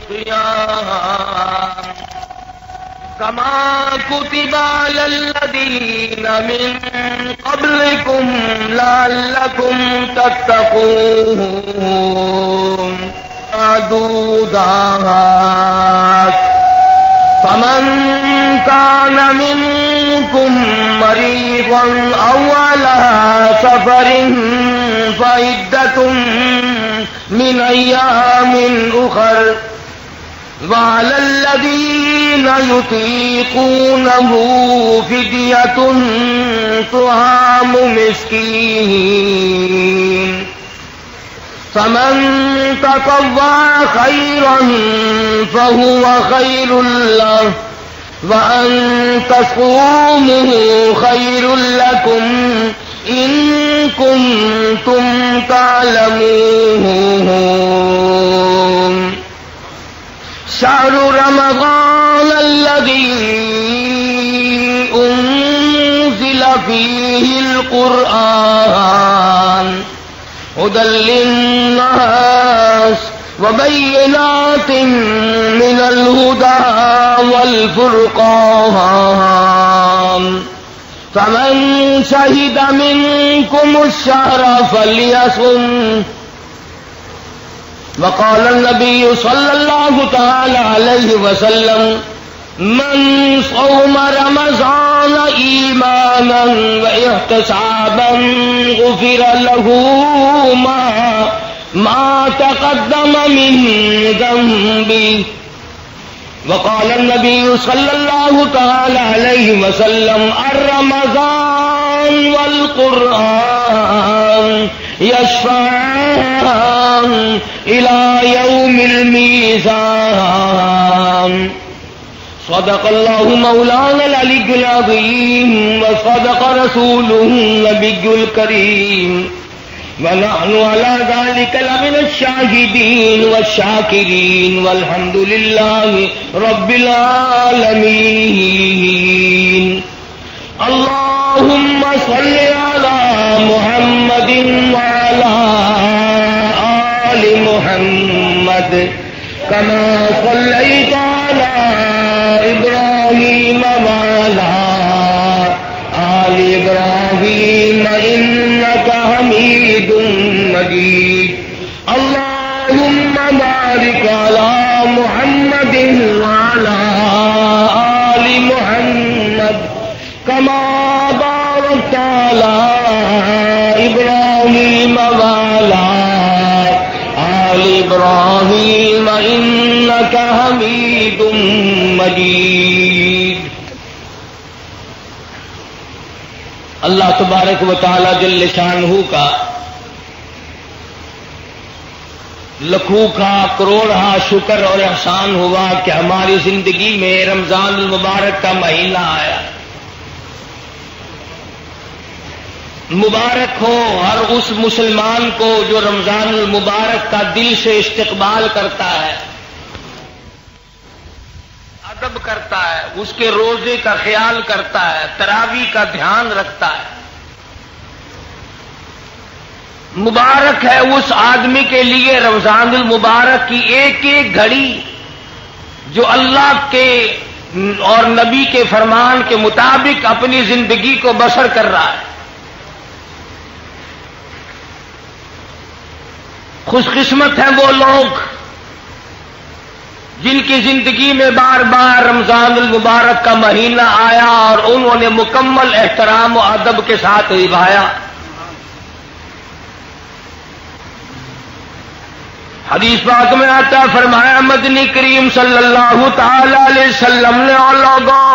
الصيام كما كتب على الذين من قبلكم لعلكم تتقون معدودات فمن كان منكم مريضا أو على سفر فعدة من أيام أخر وعلى الذين يطيقونه فدية طعام مسكين فمن تطوع خيرا فهو خير له وأن تصوموا خير لكم إن كنتم تعلمون شهر رمضان الذي أنزل فيه القرآن هدى للناس وبينات من الهدى والفرقان فمن شهد منكم الشهر فليصم وقال النبي صلى الله تعالى عليه وسلم من صوم رمضان ایمانا واحتسابا غفر له ما تقدم من ذنبه وقال النبي صلى الله تعالى عليه وسلم الرمضان والقرآن يشفعان إلى يوم الميزان صدق الله مولانا العلي العظيم وصدق رسوله النبي الكريم ونحن على ذلك لمن الشاهدين والشاكرين والحمد لله رب العالمين اللهم صل على محمد وعلى آل محمد كما صليت على إبراهيم وعلى آل إبراهيم إنك حميد مجيد اللهم بارك على محمد وعلى آل محمد كما باركت على إبراهيم وعلى آل إبراهيم إنك حميد مجيد اللہ تبارک و تعالی جل شانہ کا لکھوں کا کروڑا شکر اور احسان ہوا کہ ہماری زندگی میں رمضان المبارک کا مہینہ آیا. مبارک ہو ہر اس مسلمان کو جو رمضان المبارک کا دل سے استقبال کرتا ہے، ادب کرتا ہے، اس کے روزے کا خیال کرتا ہے، تراویح کا دھیان رکھتا ہے. مبارک ہے اس آدمی کے لیے رمضان المبارک کی ایک ایک گھڑی جو اللہ کے اور نبی کے فرمان کے مطابق اپنی زندگی کو بسر کر رہا ہے. خوش قسمت ہیں وہ لوگ جن کی زندگی میں بار بار رمضان المبارک کا مہینہ آیا اور انہوں نے مکمل احترام و ادب کے ساتھ نبھایا. حدیث پاک میں آتا فرمایا مدنی کریم صلی اللہ تعالی علیہ وسلم نے اور لوگوں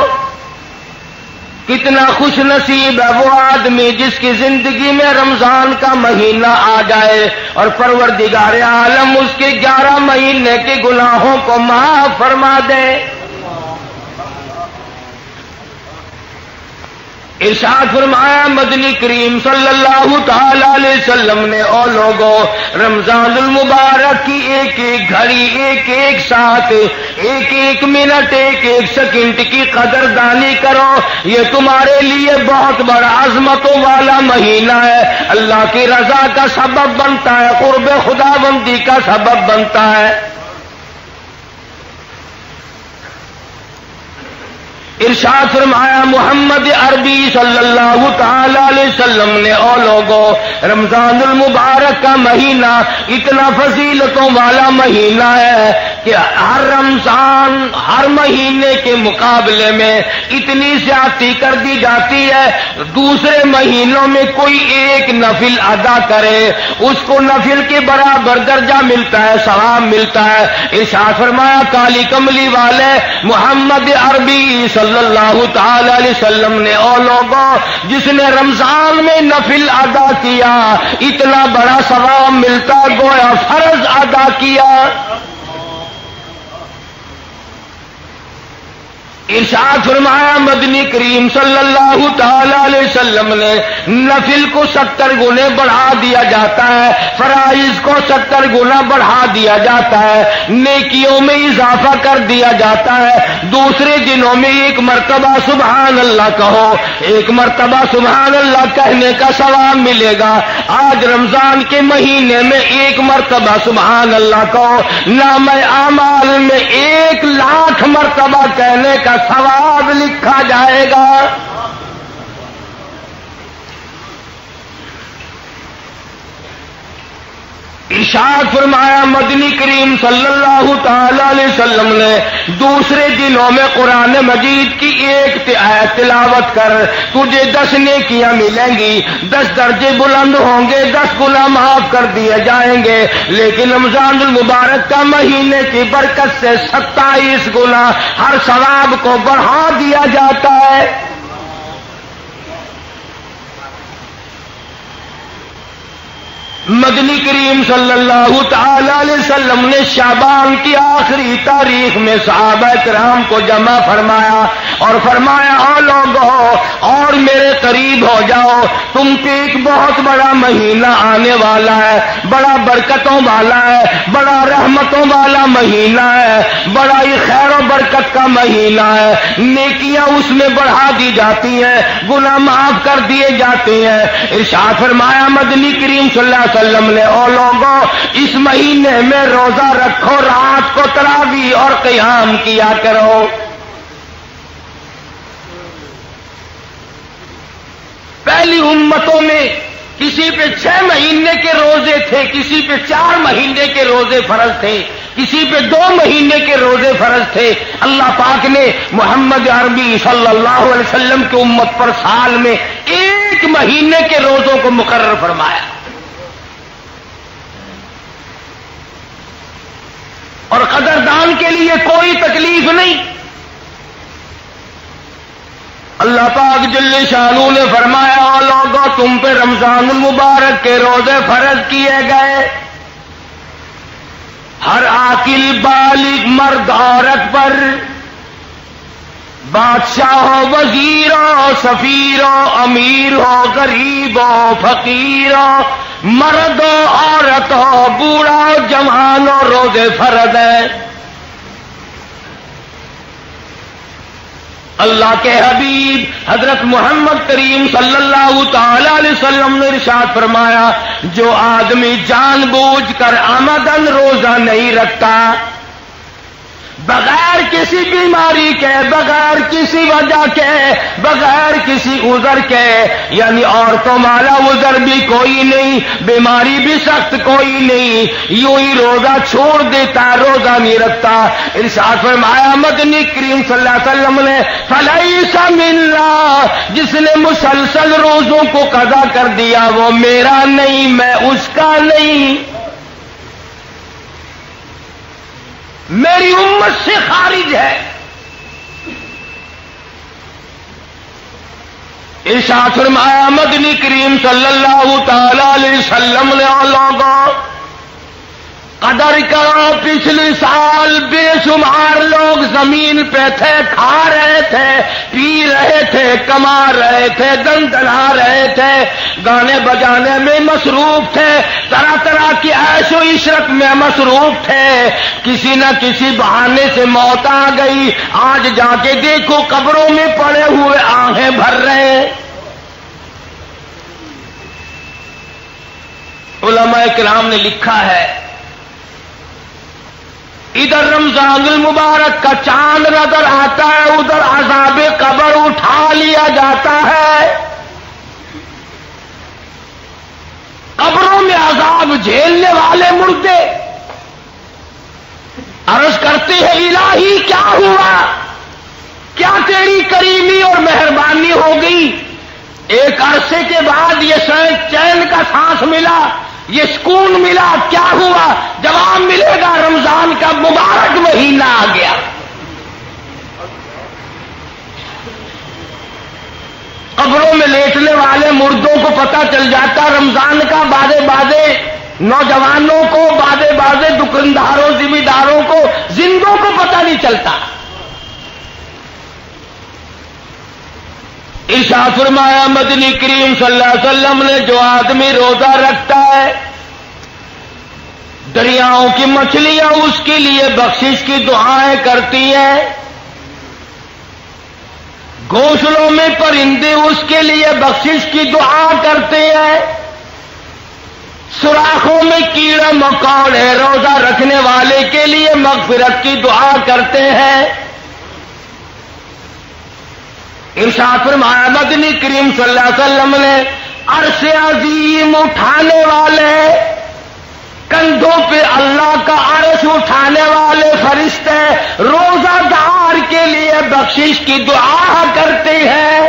کتنا خوش نصیب ہے وہ آدمی جس کی زندگی میں رمضان کا مہینہ آ جائے اور پروردگار عالم اس کے 11 مہینے کے گناہوں کو معاف فرما دے. ارشاد فرمایا مدنی کریم صلی اللہ تعالی علیہ وسلم نے او لوگوں رمضان المبارک کی ایک ایک گھڑی، ایک ایک ساتھ، ایک ایک منٹ، ایک ایک سیکنڈ کی قدردانی کرو. یہ تمہارے لیے بہت بڑا عظمتوں والا مہینہ ہے، اللہ کی رضا کا سبب بنتا ہے، قرب خدا بندی کا سبب بنتا ہے. ارشاد فرمایا محمد عربی صلی اللہ تعالی علیہ وسلم نے او لوگوں رمضان المبارک کا مہینہ اتنا فضیلتوں والا مہینہ ہے کہ ہر رمضان ہر مہینے کے مقابلے میں اتنی زیادتی کر دی جاتی ہے، دوسرے مہینوں میں کوئی ایک نفل ادا کرے اس کو نفل کے برابر درجہ ملتا ہے، ثواب ملتا ہے۔ ارشاد فرمایا کالی کملی والے محمد عربی صلی اللہ تعالی علیہ وسلم نے او لوگوں جس نے رمضان میں نفل ادا کیا اتنا بڑا ثواب ملتا گویا فرض ادا کیا۔ ارشاد فرمایا مدنی کریم صلی اللہ تعالی علیہ وسلم نے نفل کو 70 گنے بڑھا دیا جاتا ہے، فرائض کو 70 گنا بڑھا دیا جاتا ہے، نیکیوں میں اضافہ کر دیا جاتا ہے۔ دوسرے دنوں میں ایک مرتبہ سبحان اللہ کہو، ایک مرتبہ سبحان اللہ کہنے کا ثواب ملے گا۔ آج رمضان کے مہینے میں ایک مرتبہ سبحان اللہ کہو، نامہ اعمال میں 1,00,000 مرتبہ کہنے کا ثواب لکھا جائے گا۔ ارشاد فرمایا مدنی کریم صلی اللہ تعالی علیہ وسلم نے دوسرے دنوں میں قرآن مجید کی ایک آیت تلاوت کر تجھے 10 نیکیاں ملیں گی، 10 درجے بلند ہوں گے، 10 گناہ معاف کر دیے جائیں گے۔ لیکن رمضان المبارک کا مہینے کی برکت سے 27 گنا ہر ثواب کو بڑھا دیا جاتا ہے۔ مدنی کریم صلی اللہ تعالی علیہ وسلم نے شعبان کی آخری تاریخ میں صحابہ کرام کو جمع فرمایا اور فرمایا او لوگو اور میرے قریب ہو جاؤ، تم پہ ایک بہت بڑا مہینہ آنے والا ہے، بڑا برکتوں والا ہے، بڑا رحمتوں والا مہینہ ہے، بڑا ہی خیر و برکت کا مہینہ ہے، نیکیاں اس میں بڑھا دی جاتی ہیں، گناہ معاف کر دیے جاتے ہیں۔ ارشاد فرمایا مدنی کریم صلی اللہ علیہ وسلم نے او لوگوں اس مہینے میں روزہ رکھو، رات کو تراویح اور قیام کیا کرو۔ پہلی امتوں میں کسی پہ 6 مہینے کے روزے تھے، کسی پہ 4 مہینے کے روزے فرض تھے، کسی پہ 2 مہینے کے روزے فرض تھے۔ اللہ پاک نے محمد عربی صلی اللہ علیہ وسلم کی امت پر سال میں 1 مہینے کے روزوں کو مقرر فرمایا، اور قدردان کے لیے کوئی تکلیف نہیں۔ اللہ پاک جل شانہ نے فرمایا لوگوں تم پہ رمضان المبارک کے روزے فرض کیے گئے، ہر عاقل بالغ مرد عورت پر، بادشاہ ہو، وزیر ہو، سفیر ہو، امیر ہو، غریب ہو، فقیر ہو، مرد ہو، عورت ہو، بوڑھا ہو، جوان ہو، روزے فرض ہیں۔ اللہ کے حبیب حضرت محمد کریم صلی اللہ تعالی علیہ وسلم نے ارشاد فرمایا جو آدمی جان بوجھ کر عمدن روزہ نہیں رکھتا، بغیر کسی بیماری کے، بغیر کسی وجہ کے، بغیر کسی عذر کے، یعنی عورتوں والا عذر بھی کوئی نہیں، بیماری بھی سخت کوئی نہیں، یوں ہی روزہ چھوڑ دیتا، روزہ نہیں رکھتا، ارشاد فرمایا مدنی کریم صلی اللہ علیہ وسلم نے فلیس منا، جس نے مسلسل روزوں کو قضا کر دیا وہ میرا نہیں، میں اس کا نہیں، میری امت سے خارج ہے۔ ارشاد فرمایا مدنی کریم صلی اللہ تعالی علیہ وسلم نے لوگوں قدر کرو پچھلے سال بے شمار لوگ زمین پہ تھے، کھا رہے تھے، پی رہے تھے، کما رہے تھے، دن دلا رہے تھے، گانے بجانے میں مصروف تھے، طرح طرح کی عیش و عشرت میں مصروف تھے، کسی نہ کسی بہانے سے موت آ گئی، آج جا کے دیکھو قبروں میں پڑے ہوئے آہیں بھر رہے۔ علماء کرام نے لکھا ہے ادھر رمضان المبارک کا چاند نظر آتا ہے، ادھر عذاب قبر اٹھا لیا جاتا ہے، قبروں میں عذاب جھیلنے والے مردے عرض کرتے ہیں الہی کیا ہوا، کیا تیری کریمی اور مہربانی ہو گئی؟ ایک عرصے کے بعد یہ چین کا سانس ملا، یہ سکون ملا، کیا ہوا؟ جواب ملے گا رمضان کا مبارک مہینہ آ گیا۔ قبروں میں لیٹنے والے مردوں کو پتہ چل جاتا رمضان کا، بازے نوجوانوں کو، بازے دکانداروں ذمہ داروں کو، زندوں کو پتہ نہیں چلتا۔ ارشاد فرمایا مدنی کریم صلی اللہ علیہ وسلم نے جو آدمی روزہ رکھتا ہے دریاؤں کی مچھلیاں اس کے لیے بخشش کی دعائیں کرتی ہیں، گھونسلوں میں پرندے اس کے لیے بخشش کی دعا کرتے ہیں، سوراخوں میں کیڑے مکوڑے روزہ رکھنے والے کے لیے مغفرت کی دعا کرتے ہیں۔ ارشاد فرمایا مدنی کریم صلی اللہ علیہ وسلم نے عرش عظیم اٹھانے والے، کندھوں پہ اللہ کا عرش اٹھانے والے فرشتے روزہ دار کے لیے بخشش کی دعا کرتے ہیں۔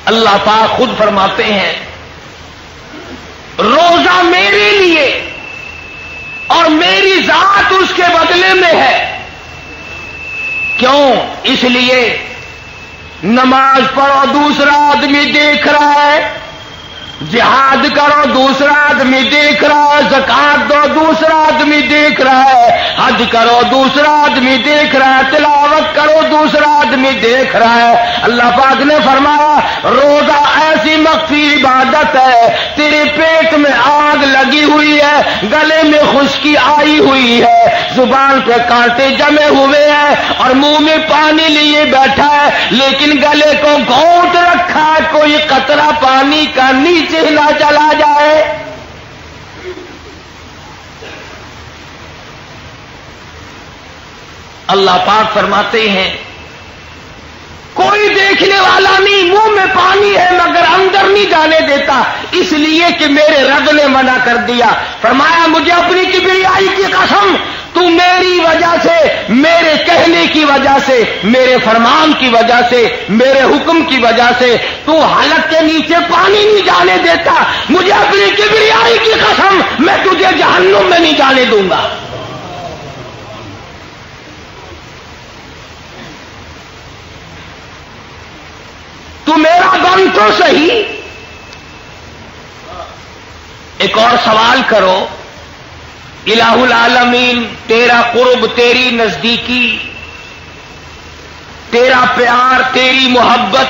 اللہ پاک خود فرماتے ہیں روزہ میرے لیے اور میری ذات اس کے بدلے میں ہے۔ کیوں؟ اس لیے نماز پڑھو دوسرا آدمی دیکھ رہا ہے، جہاد کرو دوسرا آدمی دیکھ رہا ہے، زکات دو دوسرا آدمی دیکھ رہا ہے، حج کرو دوسرا آدمی دیکھ رہا ہے، تلاوت کرو دوسرا آدمی دیکھ رہا ہے۔ اللہ پاک نے فرمایا روزہ ایسی مخفی عبادت ہے، تیرے پیٹ میں آگ لگی ہوئی ہے، گلے میں خشکی آئی ہوئی ہے، زبان پہ کانٹے جمے ہوئے ہیں اور منہ میں پانی لیے بیٹھا ہے، لیکن گلے کو گھونٹ رکھا ہے، کوئی قطرہ پانی کا نیچے نہ چلا جائے۔ اللہ پاک فرماتے ہیں کوئی دیکھنے والا نہیں، منہ میں پانی ہے مگر اندر نہیں جانے دیتا، اس لیے کہ میرے رب نے منع کر دیا۔ فرمایا مجھے اپنی کبریائی کی قسم، تو میری وجہ سے، میرے کہنے کی وجہ سے، میرے فرمان کی وجہ سے، میرے حکم کی وجہ سے تو حلق کے نیچے پانی نہیں جانے دیتا، مجھے اپنی کبریائی کی قسم میں تجھے جہنم میں نہیں جانے دوں گا۔ تو میرا بن تو صحیح۔ ایک اور سوال کرو، الہ العالمین تیرا قرب، تیری نزدیکی، تیرا پیار، تیری محبت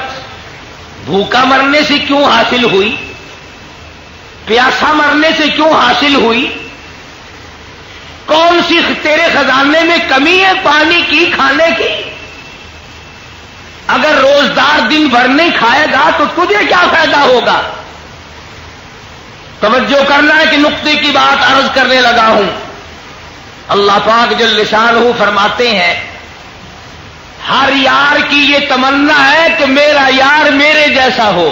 بھوکا مرنے سے کیوں حاصل ہوئی؟ پیاسا مرنے سے کیوں حاصل ہوئی؟ کون سی تیرے خزانے میں کمی ہے پانی کی، کھانے کی؟ اگر روزدار دن بھر نہیں کھائے گا تو تجھے کیا فائدہ ہوگا؟ توجہ کرنا ہے کہ نقطے کی بات عرض کرنے لگا ہوں۔ اللہ پاک جل شانہ فرماتے ہیں ہر یار کی یہ تمنا ہے کہ میرا یار میرے جیسا ہو،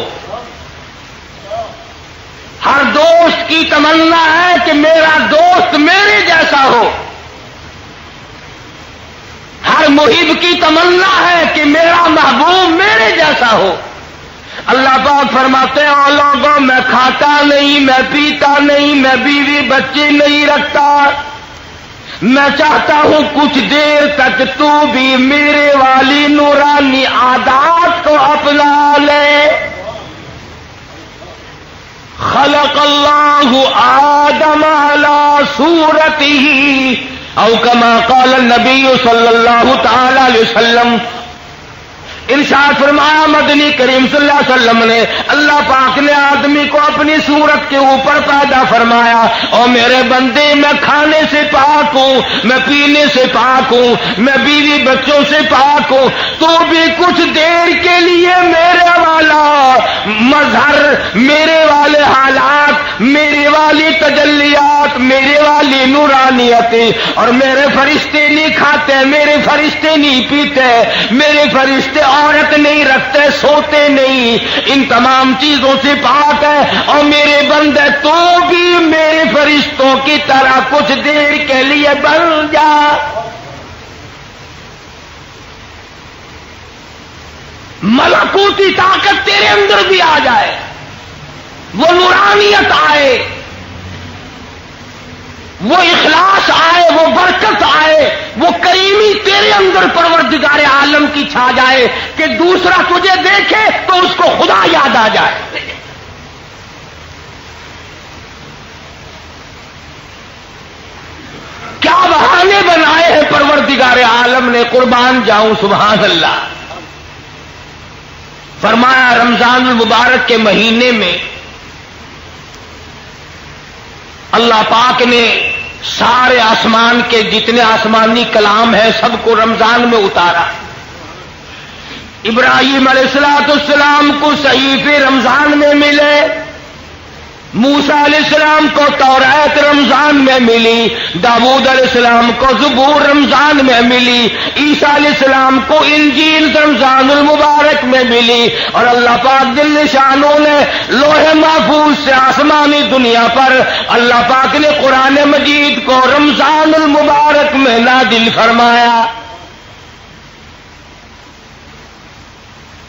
ہر دوست کی تمنا ہے کہ میرا دوست میرے جیسا ہو، ہر محب کی تمنا ہے کہ میرا محبوب میرے جیسا ہو۔ اللہ پاک فرماتے ہیں او لوگوں میں کھاتا نہیں، میں پیتا نہیں، میں بیوی بچے نہیں رکھتا، میں چاہتا ہوں کچھ دیر تک تو بھی میرے والی نورانی عادات کو اپنا لے۔ خلق اللہ آدم علی صورتہ او کما قال النبی صلی اللہ تعالی علیہ وسلم۔ ارشاد فرمایا مدنی کریم صلی اللہ علیہ وسلم نے اللہ پاک نے آدمی کو اپنی صورت کے اوپر پیدا فرمایا۔ اور میرے بندے میں کھانے سے پاک ہوں، میں پینے سے پاک ہوں، میں بیوی بچوں سے پاک ہوں، تو بھی کچھ دیر کے لیے میرے والا مظہر، میرے والے حالات تجلیات، میرے والی نورانیت، اور میرے فرشتے نہیں کھاتے، میرے فرشتے نہیں پیتے، میرے فرشتے عورت نہیں رکھتے، سوتے نہیں، ان تمام چیزوں سے پاک ہے۔ اور میرے بندے تو بھی میرے فرشتوں کی طرح کچھ دیر کے لیے بن جا، ملکوتی طاقت تیرے اندر بھی آ جائے، وہ نورانیت آئے، وہ اخلاص آئے، وہ برکت آئے، وہ کریمی تیرے اندر پروردگار عالم کی چھا جائے کہ دوسرا تجھے دیکھے تو اس کو خدا یاد آ جائے۔ کیا بہانے بنائے ہیں پروردگار عالم نے، قربان جاؤں سبحان اللہ۔ فرمایا رمضان المبارک کے مہینے میں اللہ پاک نے سارے آسمان کے جتنے آسمانی کلام ہیں سب کو رمضان میں اتارا۔ ابراہیم علیہ السلام کو صحیفے رمضان میں ملے، موسیٰ علیہ السلام کو تورات رمضان میں ملی، داؤد علیہ السلام کو زبور رمضان میں ملی، عیسیٰ علیہ السلام کو انجیل رمضان المبارک میں ملی، اور اللہ پاک جل شانہ نے لوح محفوظ سے آسمانی دنیا پر اللہ پاک نے قرآن مجید کو رمضان المبارک میں نازل فرمایا۔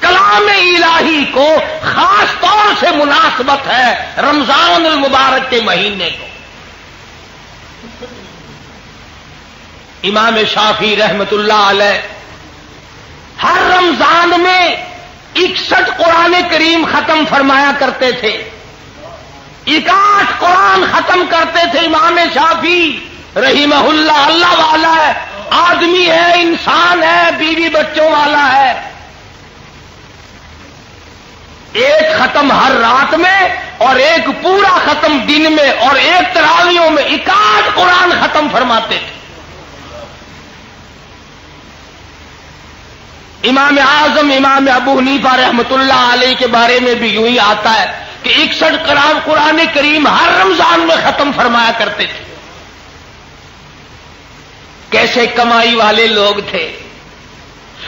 کلام الہی کو خاص طور سے مناسبت ہے رمضان المبارک کے مہینے کو۔ امام شافعی رحمت اللہ علیہ ہر رمضان میں 61 قرآن کریم ختم فرمایا کرتے تھے، 61 قرآن ختم کرتے تھے امام شافعی رحمہ اللہ۔ اللہ والا ہے، آدمی ہے، انسان ہے، بیوی بچوں والا ہے۔ ایک ختم ہر رات میں اور ایک پورا ختم دن میں اور ایک تراویحوں میں 61 قرآن ختم فرماتے تھے۔ امام اعظم امام ابو حنیفہ رحمت اللہ علیہ کے بارے میں بھی یوں ہی آتا ہے کہ 61 قرآن کریم ہر رمضان میں ختم فرمایا کرتے تھے۔ کیسے کمائی والے لوگ تھے۔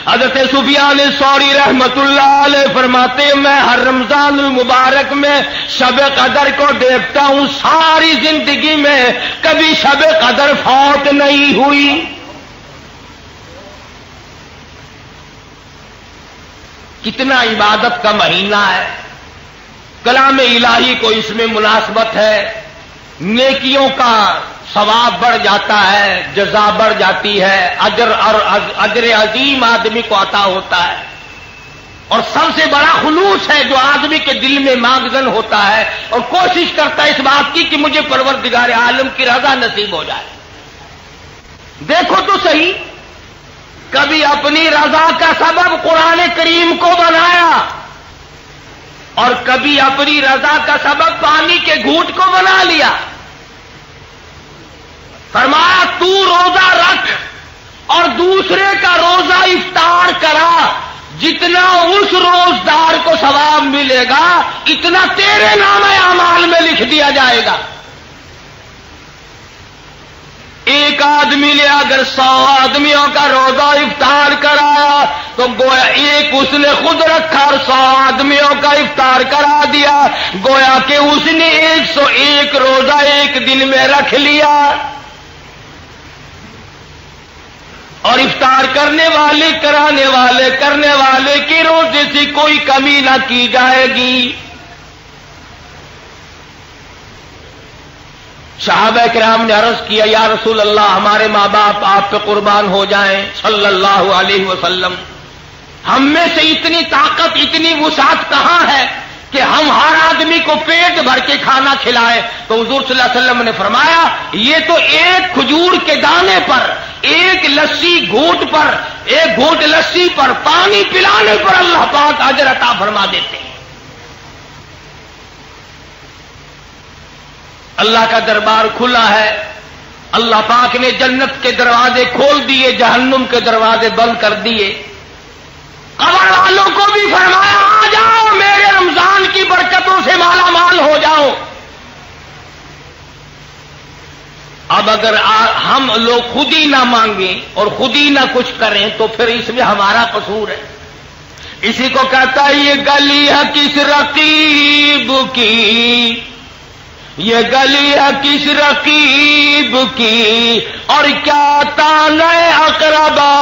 حضرت سفیان ثوری رحمت اللہ علیہ فرماتے ہیں میں ہر رمضان المبارک میں شب قدر کو دیکھتا ہوں، ساری زندگی میں کبھی شب قدر فوت نہیں ہوئی۔ کتنا عبادت کا مہینہ ہے، کلام الہی کو اس میں مناسبت ہے، نیکیوں کا ثواب بڑھ جاتا ہے، جزا بڑھ جاتی ہے، اجر عظیم آدمی کو عطا ہوتا ہے، اور سب سے بڑا خلوص ہے جو آدمی کے دل میں مانگزن ہوتا ہے اور کوشش کرتا ہے اس بات کی کہ مجھے پروردگار عالم کی رضا نصیب ہو جائے۔ دیکھو تو صحیح، کبھی اپنی رضا کا سبب قرآن کریم کو بنایا اور کبھی اپنی رضا کا سبب پانی کے گھونٹ کو بنا لیا۔ فرمایا تو روزہ رکھ اور دوسرے کا روزہ افطار کرا، جتنا اس روزدار کو ثواب ملے گا اتنا تیرے نام اعمال میں لکھ دیا جائے گا۔ ایک آدمی نے اگر 100 آدمیوں کا روزہ افطار کرایا تو گویا ایک اس نے خود رکھا اور 100 آدمیوں کا افطار کرا دیا، گویا کہ اس نے 101 روزہ ایک دن میں رکھ لیا۔ اور افطار کرنے والے کرنے والے کے روزے سے کوئی کمی نہ کی جائے گی۔ صحابہ کرام نے عرض کیا یا رسول اللہ ہمارے ماں باپ آپ پہ قربان ہو جائیں صلی اللہ علیہ وسلم، ہم میں سے اتنی طاقت اتنی وسعت کہاں ہے کہ ہم ہر آدمی کو پیٹ بھر کے کھانا کھلائیں؟ تو حضور صلی اللہ علیہ وسلم نے فرمایا یہ تو ایک کھجور کے دانے پر، ایک لسی گھونٹ پر، ایک گھونٹ لسی پر پانی پلانے پر اللہ پاک اجر عطا فرما دیتے ہیں۔ اللہ کا دربار کھلا ہے، اللہ پاک نے جنت کے دروازے کھول دیے، جہنم کے دروازے بند کر دیے۔ قبر والوں کو بھی فرمایا آ جاؤ میرے رمضان کی برکتوں سے مالا مال ہو جاؤ۔ اب اگر ہم لوگ خود ہی نہ مانگیں اور خود ہی نہ کچھ کریں تو پھر اس میں ہمارا قصور ہے. اسی کو کہتا ہے یہ گلی ہے کس رقیب کی، یہ گلی ہے کس رقیب کی، اور کیا تانے اقربا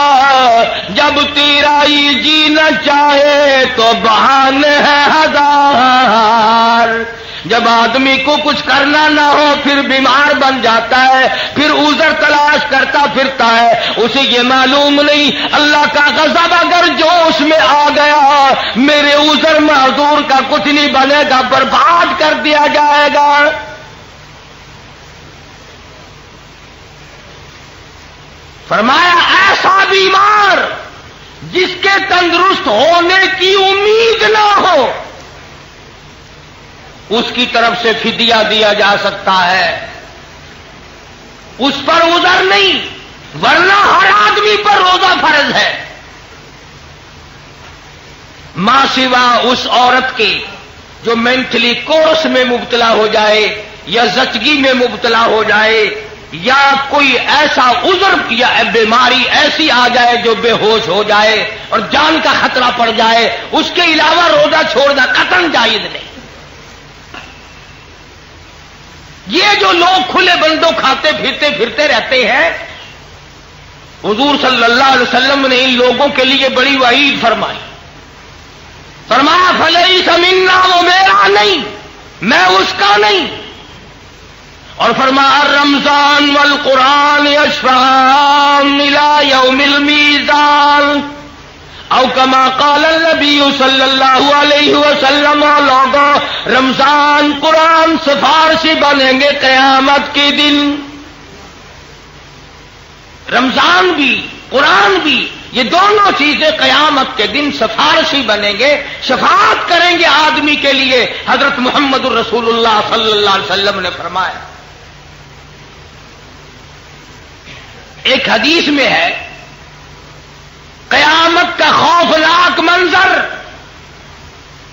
جب تیرا ہی جی نہ چاہے تو بہانے ہے ہزار. جب آدمی کو کچھ کرنا نہ ہو پھر بیمار بن جاتا ہے، پھر عذر تلاش کرتا پھرتا ہے. اسے یہ معلوم نہیں اللہ کا غضب اگر جوش میں آ گیا میرے عذر معذور کا کچھ نہیں بنے گا، برباد کر دیا جائے گا. فرمایا ایسا بیمار جس کے تندرست ہونے کی امید نہ ہو اس کی طرف سے فدیہ دیا جا سکتا ہے، اس پر عذر نہیں، ورنہ ہر آدمی پر روزہ فرض ہے. ماں سوا اس عورت کے جو مینٹلی کورس میں مبتلا ہو جائے یا زچگی میں مبتلا ہو جائے یا کوئی ایسا عذر یا بیماری ایسی آ جائے جو بے ہوش ہو جائے اور جان کا خطرہ پڑ جائے، اس کے علاوہ روزہ چھوڑنا قطعاً جائز نہیں. یہ جو لوگ کھلے بندوں کھاتے پھرتے رہتے ہیں، حضور صلی اللہ علیہ وسلم نے ان لوگوں کے لیے بڑی وعید فرمائی. فرمایا فلیس منا، وہ میرا نہیں، میں اس کا نہیں. اور فرمایا رمضان والقرآن یشفعان الی یوم المیزان، او کما قال النبی صلی اللہ علیہ وسلم. لوگوں رمضان قرآن سفارشی بنیں گے قیامت کے دن. رمضان بھی قرآن بھی یہ دونوں چیزیں قیامت کے دن سفارشی بنیں گے، شفاعت کریں گے آدمی کے لیے. حضرت محمد الرسول اللہ صلی اللہ علیہ وسلم نے فرمایا. ایک حدیث میں ہے قیامت کا خوفناک منظر،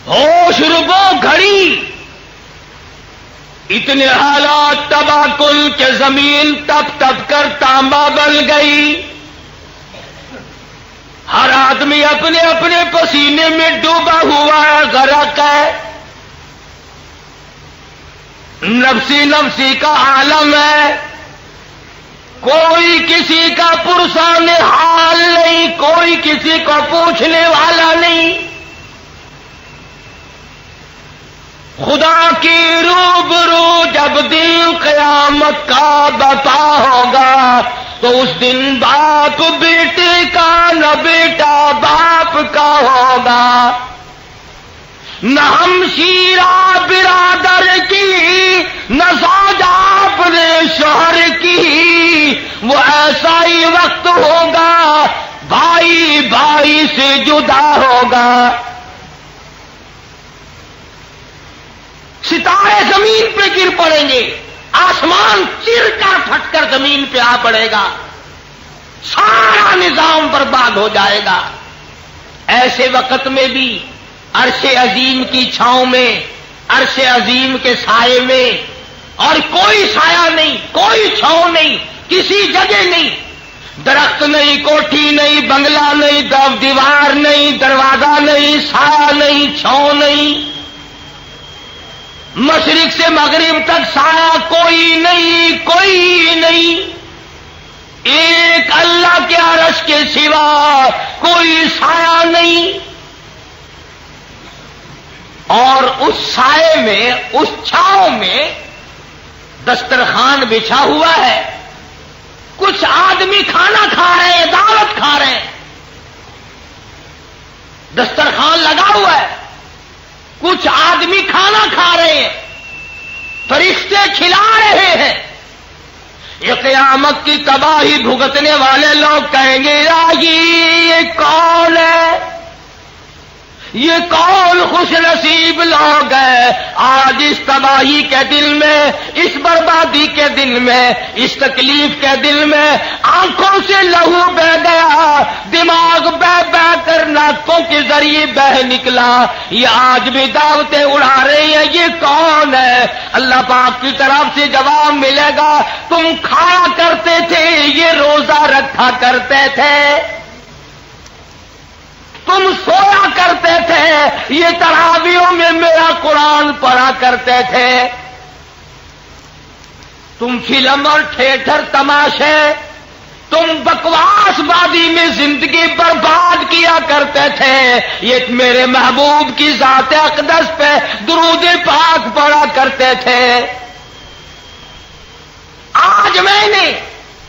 ہوش ربو گھڑی، اتنے حالات تباہ کل کہ زمین تپ تپ کر تانبا بن گئی. ہر آدمی اپنے اپنے پسینے میں ڈوبا ہوا ہے، غرق ہے. نفسی نفسی کا عالم ہے، کوئی کسی کا پرسان حال نہیں، کوئی کسی کو پوچھنے والا نہیں. خدا کی روبرو جب دن قیامت کا بتا ہوگا تو اس دن باپ بیٹے کا نہ بیٹا باپ کا ہوگا، نہ ہمشیرہ برادر کی نہ زوجہ اپنے شوہر کی. وہ ایسا ہی وقت ہوگا بھائی بھائی سے جدا ہوگا. ستارے زمین پہ گر پڑیں گے، آسمان چر کر پھٹ کر زمین پہ آ پڑے گا، سارا نظام برباد ہو جائے گا. ایسے وقت میں بھی عرش عظیم کی چھاؤں میں، عرش عظیم کے سائے میں، اور کوئی سایہ نہیں، کوئی چھاؤں نہیں، کسی جگہ نہیں، درخت نہیں، کوٹھی نہیں، بنگلہ نہیں، دیوار نہیں، دروازہ نہیں، سایہ نہیں، چھاؤں نہیں. مشرق سے مغرب تک سایہ کوئی نہیں، کوئی نہیں. ایک اللہ کے عرش کے سوا کوئی سایہ نہیں. اور اس سائے میں، اس چھاؤں میں دسترخوان بچھا ہوا ہے. کچھ آدمی کھانا کھا رہے ہیں، دعوت کھا رہے ہیں، دسترخوان لگا ہوا ہے. کچھ آدمی کھانا کھا رہے ہیں، فرشتے کھلا رہے ہیں. یہ قیامت کی تباہی بھگتنے والے لوگ کہیں گے یہ کون ہے؟ یہ کون خوش نصیب لوگ ہیں آج اس تباہی کے دل میں، اس بربادی کے دل میں، اس تکلیف کے دل میں آنکھوں سے لہو بہ گیا، دماغ بہ بہ کر ناکوں کے ذریعے بہ نکلا، یہ آج بھی دعوتیں اڑا رہے ہیں، یہ کون ہے؟ اللہ پاک کی طرف سے جواب ملے گا، تم کھایا کرتے تھے، یہ روزہ رکھا کرتے تھے، تم سویا کرتے تھے، یہ تراویحوں میں میرا قرآن پڑھا کرتے تھے، تم فلم اور تھیٹر تماشے، تم بکواس بازی میں زندگی برباد کیا کرتے تھے، یہ میرے محبوب کی ذات اقدس پہ درود پاک پڑھا کرتے تھے۔ آج میں نے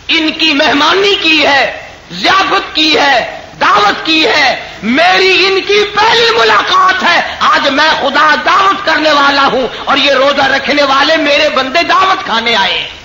ان کی مہمانی کی ہے، ضیافت کی ہے، دعوت کی ہے، میری ان کی پہلی ملاقات ہے، آج میں خدا دعوت کرنے والا ہوں اور یہ روزہ رکھنے والے میرے بندے دعوت کھانے آئے ہیں۔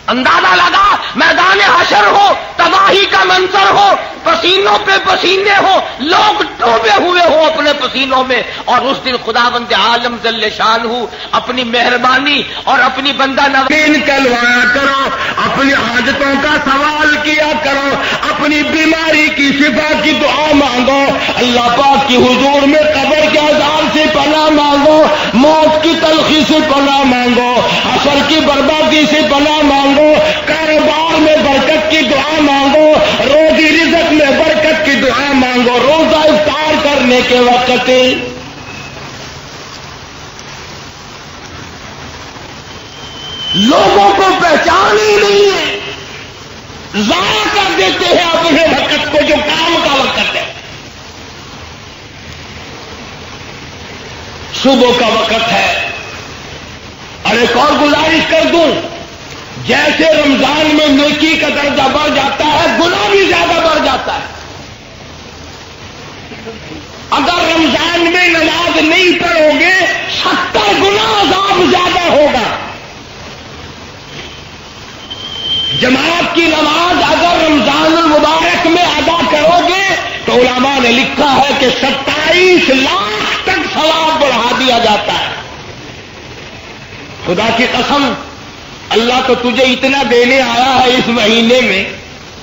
اندازہ لگا میدان حشر ہو، تباہی کا منظر ہو، پسینوں پہ پسینے ہو، لوگ ڈوبے ہوئے ہو اپنے پسینوں میں، اور اس دن خداوند عالم جل شانہ اپنی مہربانی اور اپنی بندہ نوازی نکلوایا کرو، اپنی حاجتوں کا سوال کیا کرو، اپنی بیماری کی شفا کی دعا مانگو، اللہ پاک کی حضور میں قبر کے عذاب سے پناہ مانگو، موت کی تلخی سے پناہ مانگو، حشر کی بربادی سے پناہ مانگو، کاروبار میں برکت کی دعا مانگو، روزی رزق میں برکت کی دعا مانگو، روزہ افطار کرنے کے وقت لوگوں کو پہچان ہی نہیں ہے، ضائع کر دیتے ہیں اپنے وقت کو جو کام کا وقت ہے۔ صبح کا وقت ہے، اور ایک اور گزارش کر دوں، جیسے رمضان میں نیکی کا درجہ بڑھ جاتا ہے، گناہ بھی زیادہ بڑھ جاتا ہے۔ اگر رمضان میں نماز نہیں پڑھو گے 70 گنا عذاب زیادہ ہوگا۔ جماعت کی نماز اگر رمضان المبارک میں ادا کرو گے تو علماء نے لکھا ہے کہ 27 لاکھ تک ثواب بڑھا دیا جاتا ہے۔ خدا کی قسم، اللہ تو تجھے اتنا دینے آیا ہے اس مہینے میں،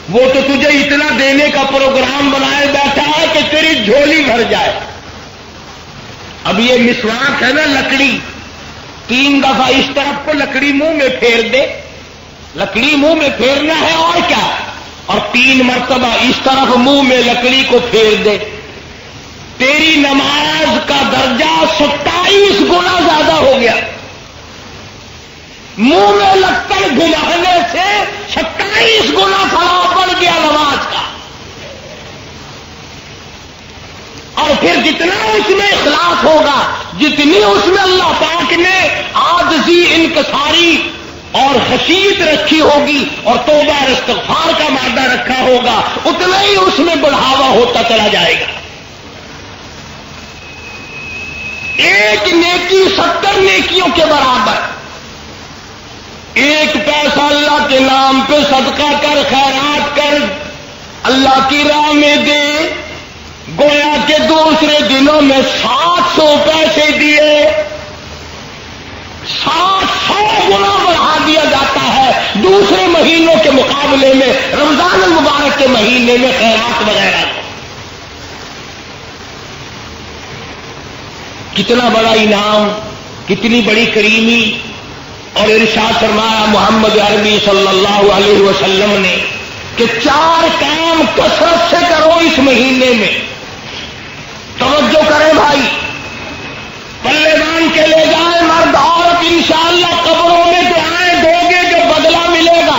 وہ تو تجھے اتنا دینے کا پروگرام بنائے بیٹھا ہے کہ تیری جھولی بھر جائے۔ اب یہ مسواک ہے نا، لکڑی، 3 دفعہ اس طرف کو لکڑی منہ میں پھیر دے، لکڑی منہ میں پھیرنا ہے اور کیا، اور 3 مرتبہ اس طرف منہ میں لکڑی کو پھیر دے، تیری نماز کا درجہ 27 گنا زیادہ ہو گیا۔ منہ میں لکڑ گھمانے سے 27 گنا ثواب بڑھ گیا نماز کا۔ اور پھر جتنا اس میں اخلاص ہوگا، جتنی اس میں اللہ پاک نے عاجزی، انکساری اور خشیت رکھی ہوگی اور توبہ اور استغفار کا مادہ رکھا ہوگا، اتنا ہی اس میں بڑھاوا ہوتا چلا جائے گا۔ ایک نیکی 70 نیکیوں کے برابر۔ ایک پیسہ اللہ کے نام پہ صدقہ کر، خیرات کر، اللہ کی راہ میں دے، گویا کہ دوسرے دنوں میں 700 پیسے دیے، 700 گنا بڑھا دیا جاتا ہے دوسرے مہینوں کے مقابلے میں، رمضان المبارک کے مہینے میں خیرات وغیرہ۔ کتنا بڑا انعام، کتنی بڑی کریمی، اور ارشاد فرمایا محمد عربی صلی اللہ علیہ وسلم نے کہ 4 کام کثرت سے کرو اس مہینے میں۔ توجہ کریں بھائی، پلے باندھ کے لے جائیں مرد عورت، انشاءاللہ قبروں میں دعائیں دو گے جو بدلہ ملے گا۔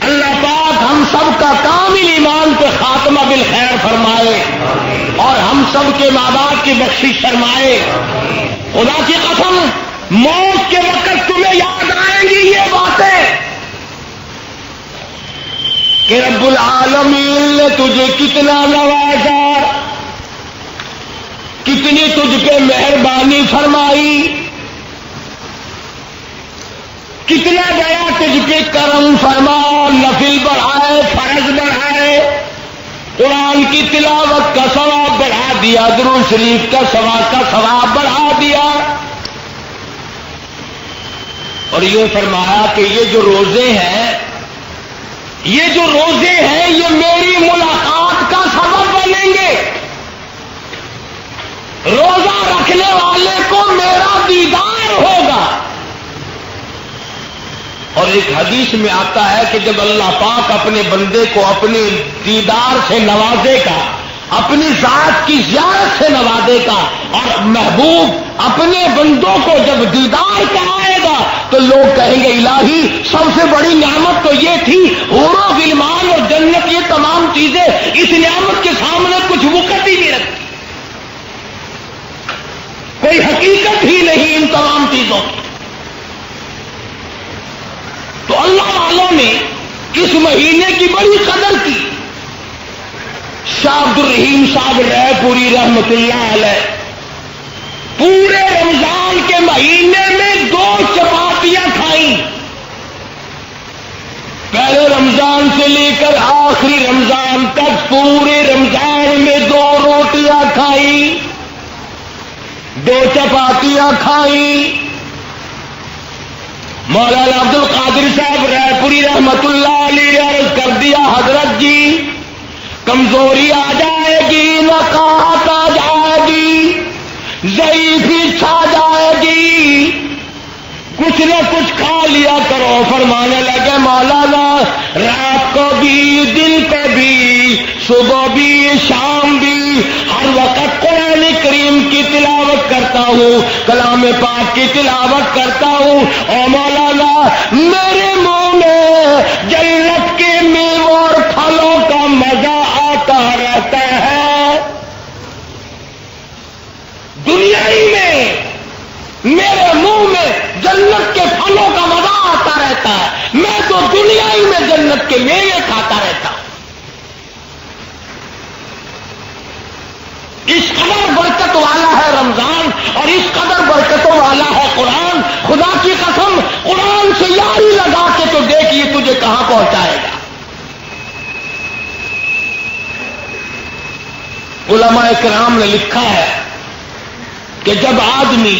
اللہ پاک ہم سب کا کامل ایمان پہ خاتمہ بالخیر فرمائے، اور ہم سب کے ماں باپ کی بخشش فرمائے۔ خدا کی قسم، موت کے وقت تمہیں یاد آئیں گی یہ باتیں کہ رب العالمین نے تجھے کتنا نوازا، کتنی تجھ پہ مہربانی فرمائی، کتنا گیا تجھ پہ کرم فرما، نفل بڑھائے، فرض بڑھائے، قرآن کی تلاوت کا ثواب بڑھا دیا، درود شریف کا ثواب بڑھا دیا، اور یہ فرمایا کہ یہ جو روزے ہیں یہ میری ملاقات کا سبب بنیں گے، روزہ رکھنے والے کو میرا دیدار ہوگا۔ اور ایک حدیث میں آتا ہے کہ جب اللہ پاک اپنے بندے کو اپنے دیدار سے نوازے گا، اپنی ذات کی زیارت سے نوازے گا، اور محبوب اپنے بندوں کو جب دیدار کرائے گا تو لوگ کہیں گے الہی سب سے بڑی نعمت تو یہ تھی، حور و غلمان اور جنت، یہ تمام چیزیں اس نعمت کے سامنے کچھ وقت ہی نہیں رکھتی، کوئی حقیقت ہی نہیں ان تمام چیزوں کی۔ تو اللہ والوں نے اس مہینے کی بڑی قدر کی۔ شاہ عبد الرحیم صاحب رائے پوری رحمت اللہ علیہ پورے رمضان کے مہینے میں 2 چپاتیاں کھائیں، پہلے رمضان سے لے کر آخری رمضان تک پورے رمضان میں 2 روٹیاں کھائیں، 2 چپاتیاں کھائیں۔ مولانا عبد القادر صاحب رائے پوری رحمت اللہ علیہ عرض کر دیا، حضرت جی کمزوری آ جائے گی، نقاہت آ جائے گی، ضعیفی چھا جائے گی، کچھ نہ کچھ کھا لیا کرو۔ فرمانے لگے مولانا رات کو بھی، دن کو بھی، صبح بھی، شام بھی، ہر وقت قرآن کریم کی تلاوت کرتا ہوں، کلام پاک کی تلاوت کرتا ہوں، اور مولانا میرے منہ میں جنت کے میووں اور پھلوں کا مزہ آتا رہتا ہے، دنیا ہی میں میرے منہ میں جنت کے پھلوں کا مزہ آتا رہتا ہے، میں تو دنیا ہی میں جنت کے میوے کھاتا رہتا ہوں۔ اس قدر برکت والا ہے رمضان، اور اس قدر برکتوں والا ہے قرآن۔ خدا کی قسم قرآن سے یاری لگا کے تو دیکھیے تجھے کہاں پہنچائے گا۔ علماء کرام نے لکھا ہے کہ جب آدمی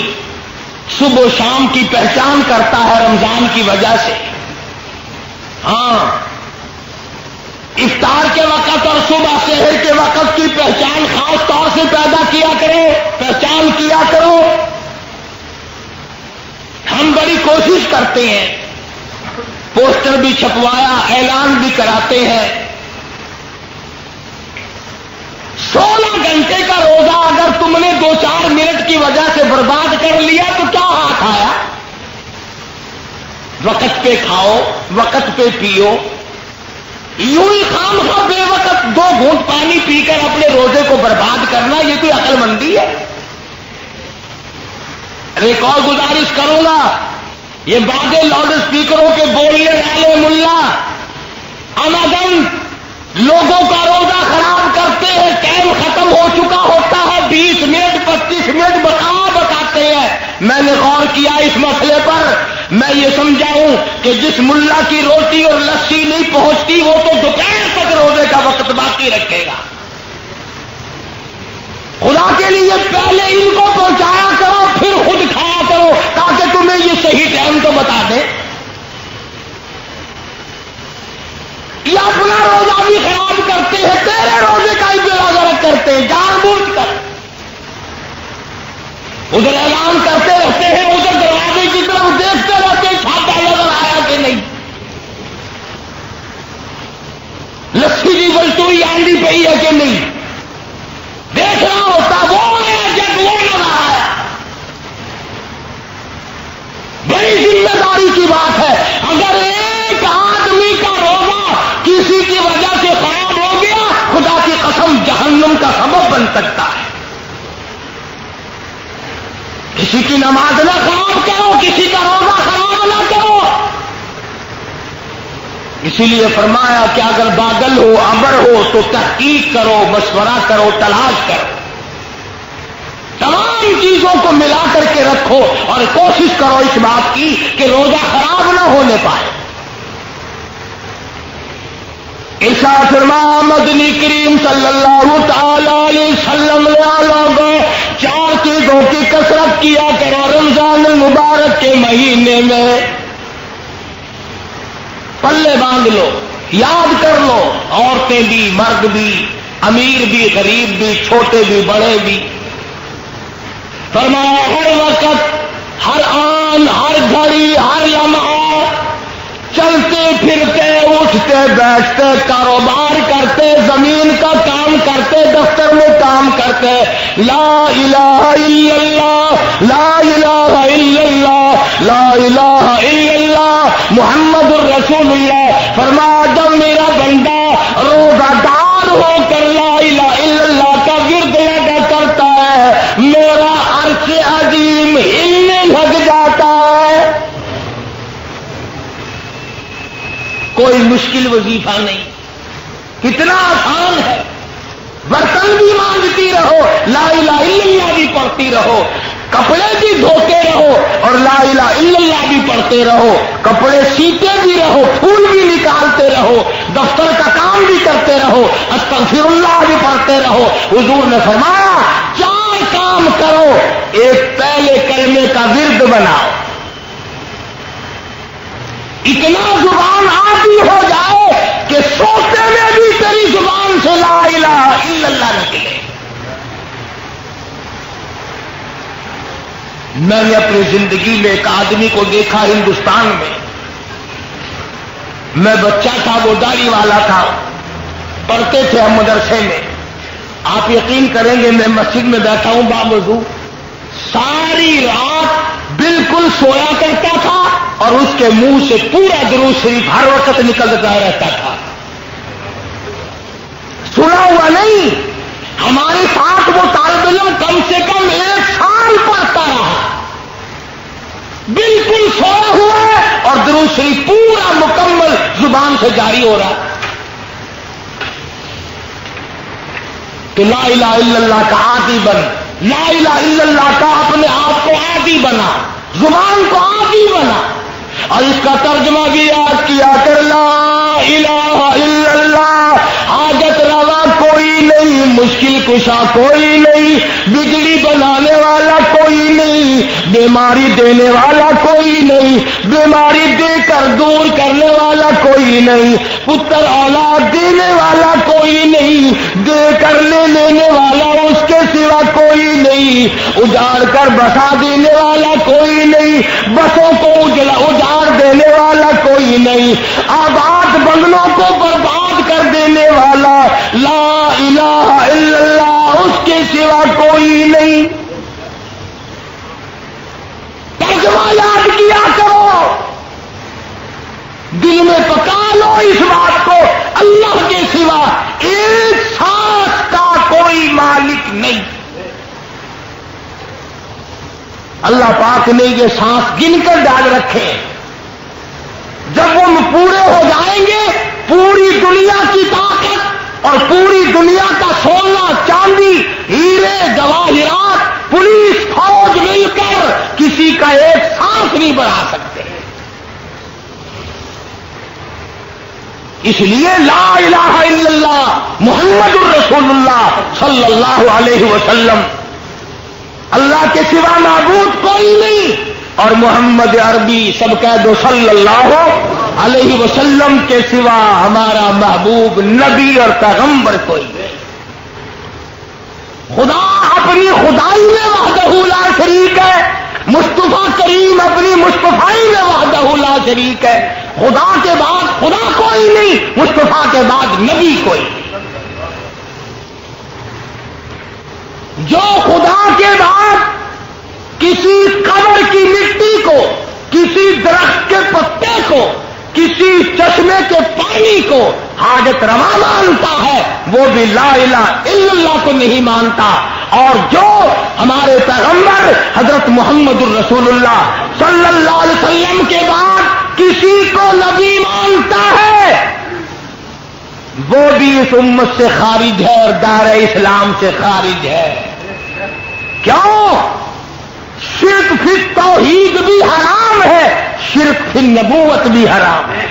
صبح و شام کی پہچان کرتا ہے رمضان کی وجہ سے، ہاں افطار کے وقت اور صبح سحر کے وقت کی پہچان خاص طور سے پیدا کیا کرو، پہچان کیا کرو۔ ہم بڑی کوشش کرتے ہیں، پوسٹر بھی چھپوایا، اعلان بھی کراتے ہیں، 16 گھنٹے کا روزہ اگر تم نے 2-4 منٹ کی وجہ سے برباد کر لیا تو کیا ہاتھ آیا؟ وقت پہ کھاؤ، وقت پہ پیو، یوں ہی خام خواہ بے وقت 2 گھونٹ پانی پی کر اپنے روزے کو برباد کرنا، یہ کوئی عقل مندی ہے؟ ایک اور گزارش کروں گا، یہ باتیں لاؤڈ اسپیکروں کے بولنے والے ملا امدن لوگوں کا روزہ خراب کرتے ہیں، ٹائم ختم ہو چکا ہوتا ہے، 20 منٹ 25 منٹ بتاتے ہیں۔ میں نے غور کیا اس مسئلے پر، میں یہ سمجھاؤں کہ جس ملا کی روٹی اور لسی نہیں پہنچتی وہ تو دوپہر تک روزے کا وقت باقی رکھے گا۔ خدا کے لیے پہلے ان کو پہنچایا کرو، پھر خود کھایا کرو، تاکہ تمہیں یہ صحیح ٹائم تو بتا دے۔ یہ اپنا روزہ بھی خراب کرتے ہیں، تیرے روزے کا ہی بلا غرض کرتے ہیں، جان بوجھ کر ادھر اعلان کرتے رہتے ہیں، ادھر دروازے کی طرف دیکھتے رہتے ہیں، چھاپا نظر آیا کہ نہیں، لسی کی بلٹوئی آندھی پئی ہے کہ نہیں، دیکھنا ہوتا وہ آیا جب وہ نظر آیا۔ بڑی ذمہ داری کی بات ہے، اگر ایک آدمی کا روزہ کسی کی وجہ سے خراب ہو گیا، خدا کی قسم جہنم کا سبب بن سکتا ہے۔ کسی کی نماز نہ خراب کرو، کسی کا روزہ خراب نہ کرو۔ اسی لیے فرمایا کہ اگر بادل ہو، ابر ہو تو تحقیق کرو، مشورہ کرو، تلاش کرو، تمام چیزوں کو ملا کر کے رکھو اور کوشش کرو اس بات کی کہ روزہ خراب نہ ہونے پائے۔ ارشاد فرمایا مدنی کریم صلی اللہ تعالی علیہ وسلم لوگوں 4 چیزوں کی کثرت کیا کرو رمضان المبارک کے مہینے میں. پلے باندھ لو، یاد کر لو، عورتیں بھی، مرد بھی، امیر بھی، غریب بھی، چھوٹے بھی، بڑے بھی. فرمایا ہر وقت، ہر آن، ہر گھڑی، ہر لمحہ چلتے پھرتے، اٹھتے بیٹھتے، کاروبار کرتے، زمین کا کام کرتے، دفتر میں کام کرتے، لا الہ الا اللہ، لا الہ الا اللہ، لا الہ الا اللہ محمد الرسول اللہ. فرمایا جب میرا بندہ روزہ دار ہو کر لا الہ الا اللہ کا ورد ادا کرتا ہے، میرا عرش عظیم ہلنے لگ جاتا ہے. کوئی مشکل وظیفہ نہیں، کتنا آسان ہے. برتن بھی مانجتی رہو، لا الہ الا اللہ بھی پڑھتی رہو، کپڑے بھی دھوتے رہو اور لا الہ الا اللہ بھی پڑھتے رہو، کپڑے سیتے بھی رہو، پھول بھی نکالتے رہو، دفتر کا کام بھی کرتے رہو، استغفر اللہ بھی پڑھتے رہو. حضور نے فرمایا 4 کام کرو، ایک پہلے کلمے کا ورد بناؤ. اتنا زبان عادی ہو جائے کہ سوتے میں بھی تیری زبان سے لا الہ الا اللہ نکلے. میں نے اپنی زندگی میں ایک آدمی کو دیکھا ہندوستان میں بچہ تھا، وہ داڑھی والا تھا، پڑھتے تھے ہم مدرسے میں. آپ یقین کریں گے میں مسجد میں بیٹھا ہوں باوضو، ساری رات بالکل سویا کرتا تھا اور اس کے منہ سے پورا درود شریف ہر وقت نکلتا رہتا تھا. سنا ہوا نہیں، ہمارے ساتھ وہ طالب علم کم سے کم 1 سال پڑھتا رہا، بالکل سویا ہوا ہے اور درود شریف پورا مکمل زبان سے جاری ہو رہا. تو لا الہ الا اللہ کا عادی بن، لا الہ الا اللہ کا اپنے آپ کو عادی بنا، زبان کو عادی بنا. اور اس کا ترجمہ بھی یاد کیا کر، لا الہ الا اللہ حاجت روا کوئی نہیں، مشکل کشا کوئی نہیں، بگڑی بنانے والا کوئی نہیں، بیماری دینے والا کوئی نہیں، بیماری دے کر دور کرنے والا کوئی نہیں، پتر اولاد دینے والا کوئی نہیں، دے کر لے لینے والا اس کے سوا کوئی نہیں، اجاڑ کر بسا دینے والا کوئی نہیں، بسوں کو اجاڑ دینے والا کوئی نہیں، آباد بنگلوں کو برباد کر دینے والا لا الہ الا اللہ اس کے سوا کوئی نہیں. ترجمہ یاد کیا کرو، دل میں پکا لو اس بات کو، اللہ کے سوا ایک سانس کا کوئی مالک نہیں. اللہ پاک نے یہ سانس گن کر ڈال رکھے، جب وہ پورے ہو جائیں گے پوری دنیا کی طاقت اور پوری دنیا کا سونا چاندی ہیرے جواہرات پولیس فوج مل کر کسی کا ایک سانس نہیں بڑھا سکتے. اس لیے لا الہ الا اللہ محمد الرسول اللہ صلی اللہ علیہ وسلم، اللہ کے سوا معبود کوئی نہیں، اور محمد عربی سب کہہ دو صلی اللہ علیہ وسلم کے سوا ہمارا محبوب نبی اور پیغمبر کوئی نہیں. خدا اپنی خدائی میں وحدہ لا شریک ہے، مصطفیٰ کریم اپنی مصطفائی میں وحدہ لا شریک ہے. خدا کے بعد خدا کوئی نہیں، مصطفیٰ کے بعد نبی کوئی نہیں. جو خدا کے بعد کسی قبر کی مٹی کو، کسی درخت کے پتے کو، کسی چشمے کے پانی کو حاجت روا مانتا ہے وہ بھی لا الہ الا اللہ کو نہیں مانتا. اور جو ہمارے پیغمبر حضرت محمد الرسول اللہ صلی اللہ علیہ وسلم کے بعد کسی کو نبی مانتا ہے وہ بھی اس امت سے خارج ہے اور دار اسلام سے خارج ہے. کیوں؟ شرک فی توحید بھی حرام ہے، شرک فی نبوت بھی حرام ہے.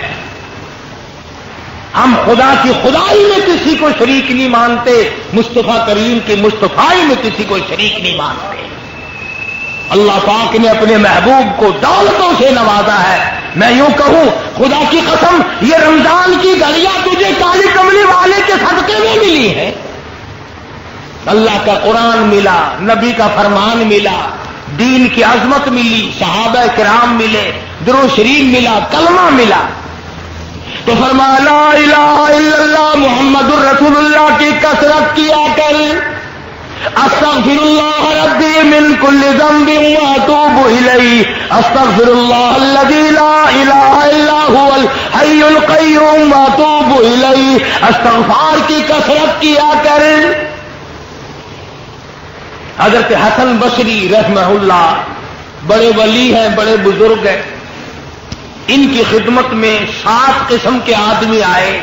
ہم خدا کی خدائی میں کسی کو شریک نہیں مانتے، مصطفیٰ کریم کی مصطفائی میں کسی کو شریک نہیں مانتے۔ اللہ پاک نے اپنے محبوب کو دولتوں سے نوازا ہے۔ میں یوں کہوں خدا کی قسم یہ رمضان کی گھڑیاں تجھے کالی کملی والے کے صدقے میں ملی ہے۔ اللہ کا قرآن ملا، نبی کا فرمان ملا، دین کی عظمت ملی، صحابہ کرام ملے، درود شریف ملا، کلمہ ملا۔ تو فرمایا لا الہ الا اللہ محمد الرسول اللہ کی کثرت کیا کر، استغفر اللہ ربی من کل ذنب واتوب الیہ، استغفر اللہ الذی لا الہ الا هو الحی القیوم واتوب الیہ، استغفار کی کثرت کیا کر۔ حضرت حسن بصری رحمہ اللہ بڑے ولی ہیں، بڑے بزرگ ہیں، ان کی خدمت میں 7 قسم کے آدمی آئے۔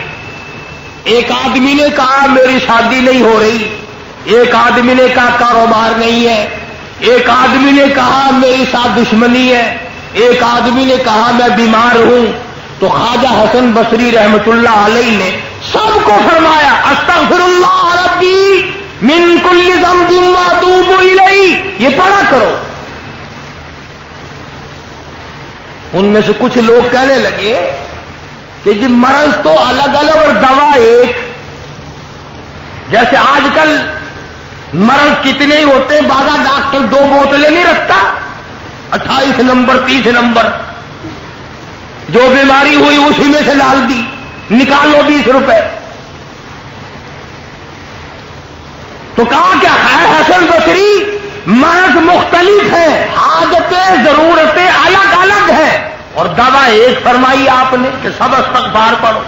ایک آدمی نے کہا میری شادی نہیں ہو رہی، ایک آدمی نے کہا کاروبار نہیں ہے، ایک آدمی نے کہا میری ساتھ دشمنی ہے، ایک آدمی نے کہا میں بیمار ہوں۔ تو خواجہ حسن بصری رحمت اللہ علیہ نے سب کو فرمایا استغفر اللہ ربی من کل ذنب واتوب الیہ، یہ پڑھا کرو۔ ان میں سے کچھ لوگ کہنے لگے کہ جی مرض تو الگ الگ اور دوا ایک، جیسے آج کل مرض کتنے ہی ہوتے ہیں، بعض ڈاکٹر 2 بوتلیں نہیں رکھتا، 28 نمبر 30 نمبر، جو بیماری ہوئی اسی میں سے ڈال دی، نکالو 20 روپے۔ تو کہا کیا ہے حسن بصری مرض مختلف ہے، حاجتیں ضرورتیں الگ الگ ہیں، اور دوا ایک فرمائی آپ نے کہ سب استغفار پڑھو۔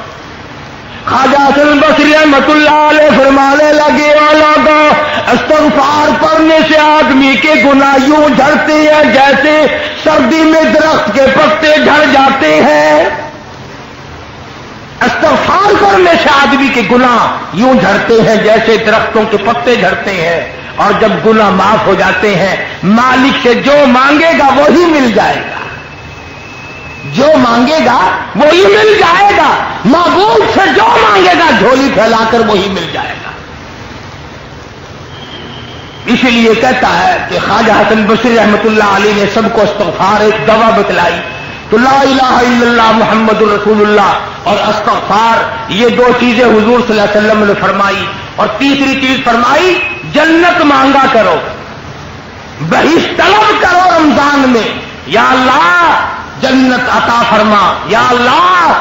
خواجہ حسن بصری رحمۃ اللہ علیہ فرمانے لگے والا استغفار پڑھنے سے آدمی کے گناہ یوں جھڑتے ہیں جیسے سردی میں درخت کے پتے جھڑ جاتے ہیں۔ استغفار کرنے سے آدمی کے گناہ یوں جھڑتے ہیں جیسے درختوں کے پتے جھڑتے ہیں، اور جب گناہ معاف ہو جاتے ہیں مالک سے جو مانگے گا وہی مل جائے گا، جو مانگے گا وہی مل جائے گا، معبود سے جو مانگے گا جھولی پھیلا کر وہی مل جائے گا۔ اسی لیے کہتا ہے کہ خواجہ حسن بصری رحمۃ اللہ علیہ نے سب کو استغفار ایک دوا بتلائی۔ تو لا الہ الا اللہ محمد الرسول اللہ اور استغفار، یہ 2 چیزیں حضور صلی اللہ علیہ وسلم نے فرمائی۔ اور تیسری چیز فرمائی جنت مانگا کرو، بہشت طلب کرو رمضان میں، یا اللہ جنت عطا فرما، یا اللہ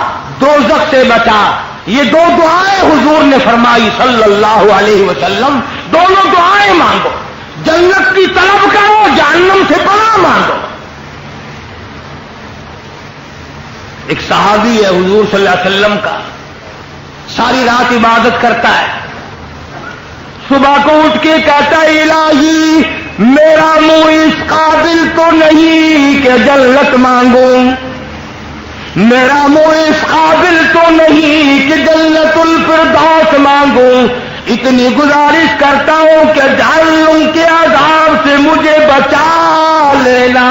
دوزخ سے بچا۔ یہ 2 دعائیں حضور نے فرمائی صلی اللہ علیہ وسلم، دونوں دعائیں مانگو، جنت کی طلب کرو، جہنم سے پناہ مانگو۔ ایک صحابی ہے حضور صلی اللہ علیہ وسلم کا، ساری رات عبادت کرتا ہے، صبح کو اٹھ کے کہتا ہے الہی میرا منہ اس قابل تو نہیں کہ جنت مانگوں، میرا منہ اس قابل تو نہیں کہ جنت الفردوس مانگوں، اتنی گزارش کرتا ہوں کہ جہنم کے عذاب سے مجھے بچا لینا۔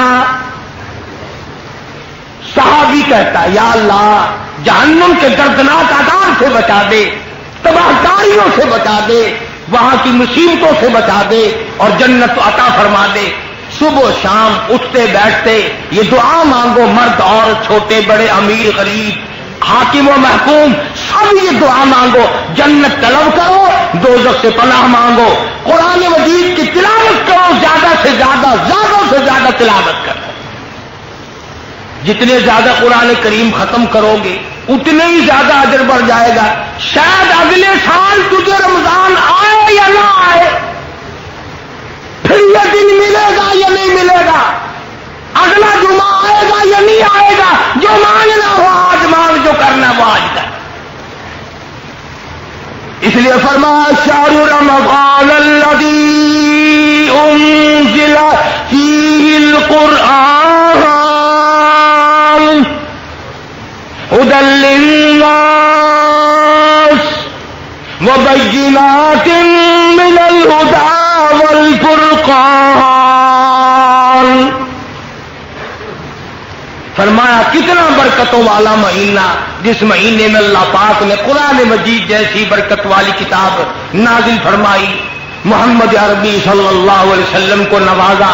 صحابی کہتا یا اللہ جہنم کے دردناک عذاب سے بچا دے، تباہ کاریوں سے بچا دے، وہاں کی مصیبتوں سے بچا دے اور جنت عطا فرما دے۔ صبح و شام اٹھتے بیٹھتے یہ دعا مانگو، مرد اور چھوٹے بڑے امیر غریب حاکم و محکوم سب یہ دعا مانگو، جنت طلب کرو، دوزخ سے پناہ مانگو، قرآن مجید کی تلاوت کرو، زیادہ سے زیادہ تلاوت کرو۔ جتنے زیادہ قرآن کریم ختم کرو گے اتنے ہی زیادہ اجر بڑھ جائے گا۔ شاید اگلے سال تجھے رمضان آئے یا نہ آئے، پھر یہ دن ملے گا یا نہیں ملے گا، اگلا جمعہ آئے گا یا نہیں آئے گا، جو مانگنا ہو آج مانگ، جو کرنا وہ آج کر۔ اس لیے فرمایا شہر رمضان الذی انزل فیہ القرآن ہدی للناس وبینات من الہدی والفرقان۔ فرمایا کتنا برکتوں والا مہینہ، جس مہینے میں اللہ پاک نے قرآن مجید جیسی برکت والی کتاب نازل فرمائی، محمد عربی صلی اللہ علیہ وسلم کو نوازا،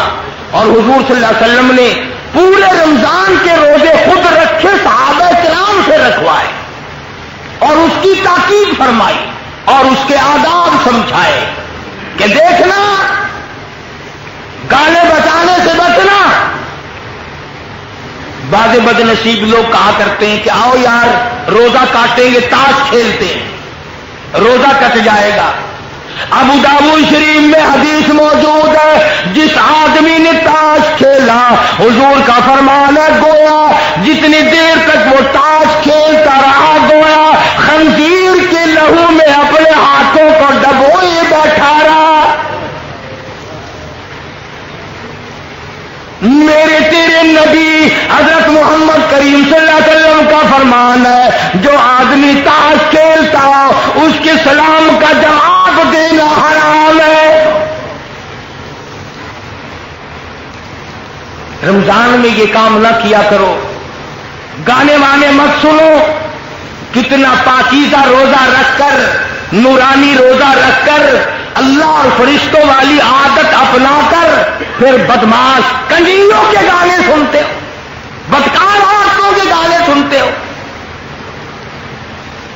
اور حضور صلی اللہ علیہ وسلم نے پورے رمضان کے روزے خود رکھے، صحابہ کرام سے رکھوائے اور اس کی تاکید فرمائی اور اس کے آداب سمجھائے کہ دیکھنا، گانے بجانے سے بچنا۔ بعض بد نصیب لوگ کہا کرتے ہیں کہ آؤ یار روزہ کاٹیں گے، تاش کھیلتے ہیں، روزہ کٹ جائے گا۔ ابو داؤد شریف میں حدیث موجود ہے، جس آدمی نے تاش کھیلا، حضور کا فرمان ہے، گویا جتنی دیر تک وہ تاش کھیلتا رہا، گویا خنزیر کے لہو میں اپنے ہاتھوں کو ڈبوئے بیٹھا رہا۔ میرے تیرے نبی حضرت محمد کریم صلی اللہ علیہ وسلم کا فرمان ہے، جو آدمی تاش کھیلتا اس کے سلام کا جواب دینا حرام ہے۔ رمضان میں یہ کام نہ کیا کرو، گانے وانے مت سنو۔ کتنا پاکیزہ روزہ رکھ کر، نورانی روزہ رکھ کر، اللہ اور فرشتوں والی عادت اپنا کر پھر بدماش کنجریوں کے گانے سنتے ہو، بدکار عورتوں کے گانے سنتے ہو۔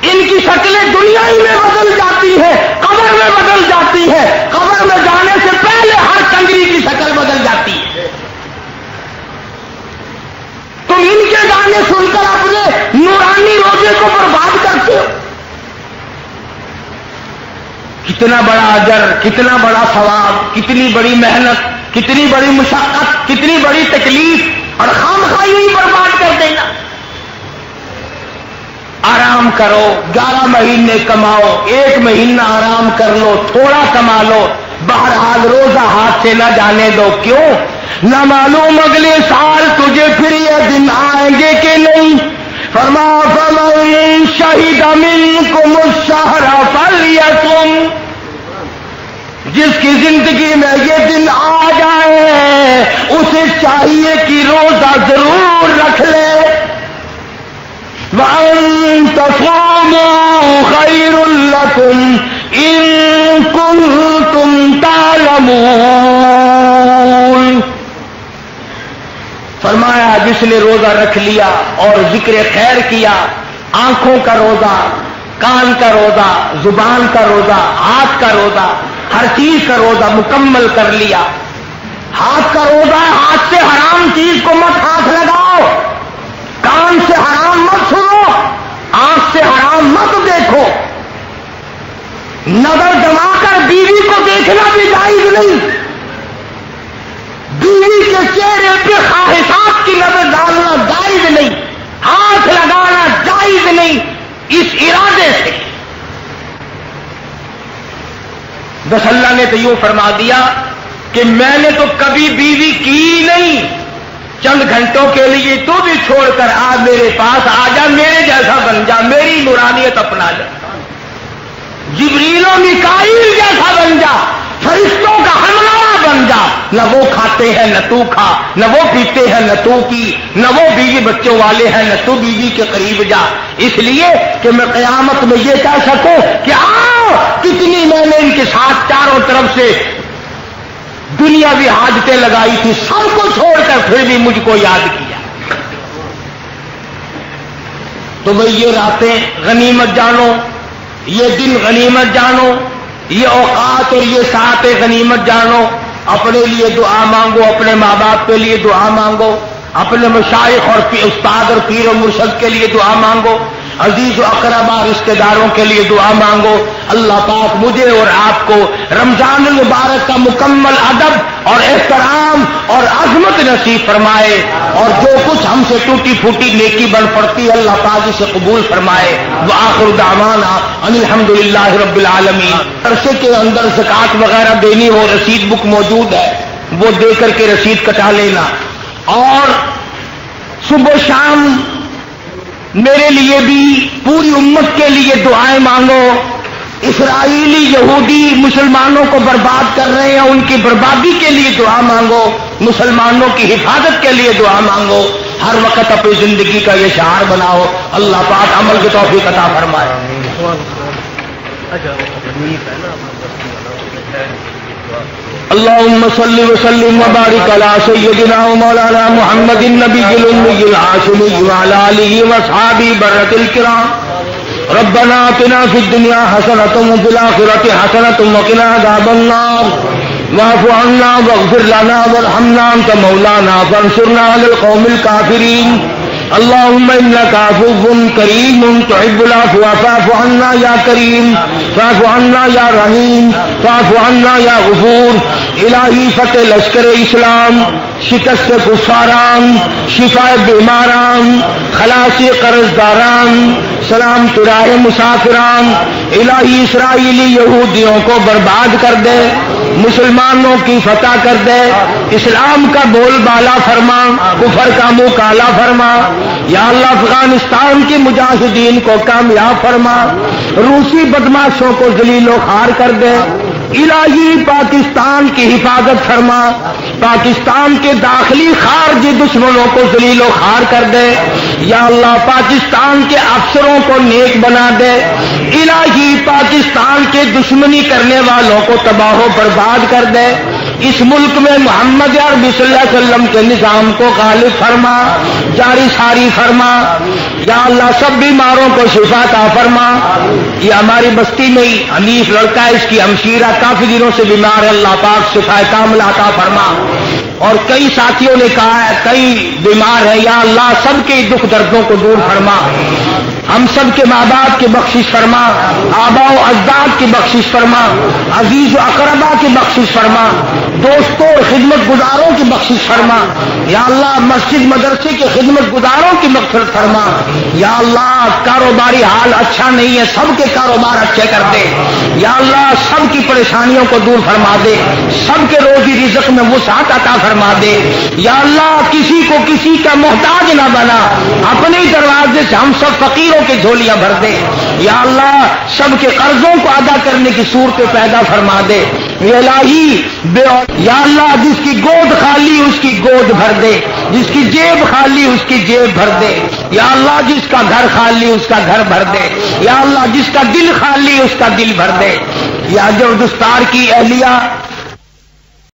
ان کی شکلیں دنیا ہی میں بدل جاتی ہے، قبر میں بدل جاتی ہے، قبر میں جانے سے پہلے ہر کنجری کی شکل بدل جاتی ہے۔ تم ان کے گانے سن کر اپنے نورانی روزے کو برباد کرتے ہو۔ کتنا بڑا اجر، کتنا بڑا ثواب، کتنی بڑی محنت، کتنی بڑی مشقت، کتنی بڑی تکلیف، اور خامخواہ ہی برباد کر دینا۔ آرام کرو، 11 مہینے کماؤ، 1 مہینہ آرام کر لو، تھوڑا کما لو، بہرحال روزہ ہاتھ سے نہ جانے دو۔ کیوں؟ نہ معلوم اگلے سال تجھے پھر یہ دن آئیں گے کہ نہیں۔ فرما فمن شہد منکم الشہر فلیصم، جس کی زندگی میں یہ دن آ جائے اسے چاہیے کہ روزہ ضرور رکھ لے۔ وَأَن تَصُومُوا خَيْرٌ لَكُمْ إِن كُنتُمْ تَعْلَمُونَ۔ فرمایا جس نے روزہ رکھ لیا اور ذکر خیر کیا، آنکھوں کا روزہ، کان کا روزہ، زبان کا روزہ، ہاتھ کا روزہ، ہر چیز کا روزہ مکمل کر لیا۔ ہاتھ کا روزہ ہے، ہاتھ سے حرام چیز کو مت ہاتھ لگاؤ، کان سے حرام مت سنو، آنکھ سے حرام مت دیکھو، نظر جما کر بیوی کو دیکھنا بھی جائز نہیں، بیوی کے چہرے پہ خواہشات کی نظر ڈالنا جائز نہیں، ہاتھ لگانا جائز نہیں، اس ارادے سے۔ بس اللہ نے تو یوں فرما دیا کہ میں نے تو کبھی بیوی کی نہیں، چند گھنٹوں کے لیے تو بھی چھوڑ کر آ میرے پاس آ جا، میرے جیسا بن جا، میری نورانیت اپنا جا، جبریل و میکائیل جیسا بن جا، فرشتوں کا ہمراہ بن جا۔ نہ وہ کھاتے ہیں نہ تو کھا، نہ وہ پیتے ہیں نہ تو پی، نہ وہ بیوی بچوں والے ہیں نہ تو بیوی کے قریب جا، اس لیے کہ میں قیامت میں یہ کہہ سکوں کہ آؤ کتنی میں نے ان کے ساتھ چاروں طرف سے دنیاوی حاجتیں لگائی تھی، سب کو چھوڑ کر پھر بھی مجھ کو یاد کیا۔ تو بھئی یہ راتیں غنیمت جانو، یہ دن غنیمت جانو، یہ اوقات اور یہ ساعتیں غنیمت جانو۔ اپنے لیے دعا مانگو، اپنے ماں باپ کے لیے دعا مانگو، اپنے مشائخ اور استاد اور پیر و مرشد کے لیے دعا مانگو، عزیز و اقربا رشتہ داروں کے لیے دعا مانگو۔ اللہ پاک مجھے اور آپ کو رمضان المبارک کا مکمل ادب اور احترام اور عظمت نصیب فرمائے، اور جو کچھ ہم سے ٹوٹی پھوٹی نیکی بن پڑتی ہے اللہ پاک اسے قبول فرمائے۔ وآخر دعوانا ان الحمدللہ رب العالمین۔ عرصے کے اندر زکوٰۃ وغیرہ دینی ہو، رسید بک موجود ہے، وہ دے کر کے رسید کٹا لینا، اور صبح شام میرے لیے بھی پوری امت کے لیے دعائیں مانگو۔ اسرائیلی یہودی مسلمانوں کو برباد کر رہے ہیں، ان کی بربادی کے لیے دعا مانگو، مسلمانوں کی حفاظت کے لیے دعا مانگو۔ ہر وقت اپنی زندگی کا یہ شعار بناؤ. اللہ پاک عمل کی توفیق عطا فرمائے. اللهم صل وسلم وبارك على سيدنا ومولانا محمد النبي الأمي الهاشمي وعلى آله وأصحابه برة الكرام. ربنا آتنا في الدنيا حسنة وفي الآخرة حسنة وقنا عذاب النار. واعف عنا واغفر لنا وارحمنا أنت مولانا فانصرنا على القوم الكافرين. اللهم إنك عفو كريم تحب العفو فاعف عنا يا كريم فاعف عنا يا رحيم فاعف عنا يا غفور. الہی فتح لشکر اسلام، شکست کفاران، شفا بیماران، خلاص قرضداران، سلام راہ مسافران. الہی اسرائیلی یہودیوں کو برباد کر دے، مسلمانوں کی فتح کر دے، اسلام کا بول بالا فرما، کفر کا منہ کالا فرما. یا اللہ افغانستان کے مجاہدین کو کامیاب فرما، روسی بدماشوں کو ذلیل و خوار کر دے. الہی پاکستان کی حفاظت فرما، پاکستان کے داخلی خارجی دشمنوں کو ذلیل و خوار کر دے. یا اللہ پاکستان کے افسروں کو نیک بنا دے. الہی پاکستان کے دشمنی کرنے والوں کو تباہ و برباد کر دے. اس ملک میں محمد عربی صلی اللہ علیہ وسلم کے نظام کو غالب فرما، جاری ساری فرما. یا اللہ سب بیماروں کو شفا عطا فرما. یہ ہماری بستی میں ہی حنیف لڑکا ہے، اس کی ہمشیرہ کافی دنوں سے بیمار ہے، اللہ پاک شفا کاملہ عطا فرما. اور کئی ساتھیوں نے کہا ہے کئی بیمار ہیں، یا اللہ سب کے دکھ دردوں کو دور فرما. ہم سب کے ماں باپ کی بخشش فرما، آبا و اجداد کی بخشش فرما، عزیز و اقربا کی بخشش فرما، دوستوں اور خدمت گزاروں کی بخشش فرما. یا اللہ مسجد مدرسے کے خدمت گزاروں کی مغفرت فرما. یا اللہ کاروباری حال اچھا نہیں ہے، سب کے کاروبار اچھے کر دے. یا اللہ سب کی پریشانیوں کو دور فرما دے، سب کے روزی رزق میں وسعت عطا فرما دے. یا اللہ کسی کو کسی کا محتاج نہ بنا، اپنے دروازے سے ہم سب فقیروں کی جھولیاں بھر دے. یا اللہ سب کے قرضوں کو ادا کرنے کی صورت پیدا فرما دے. الہی یا اللہ جس کی گود خالی اس کی گود بھر دے، جس کی جیب خالی اس کی جیب بھر دے. یا اللہ جس کا گھر خالی اس کا گھر بھر دے. یا اللہ جس کا دل خالی اس کا دل بھر دے. یا جو دستار کی اہلیہ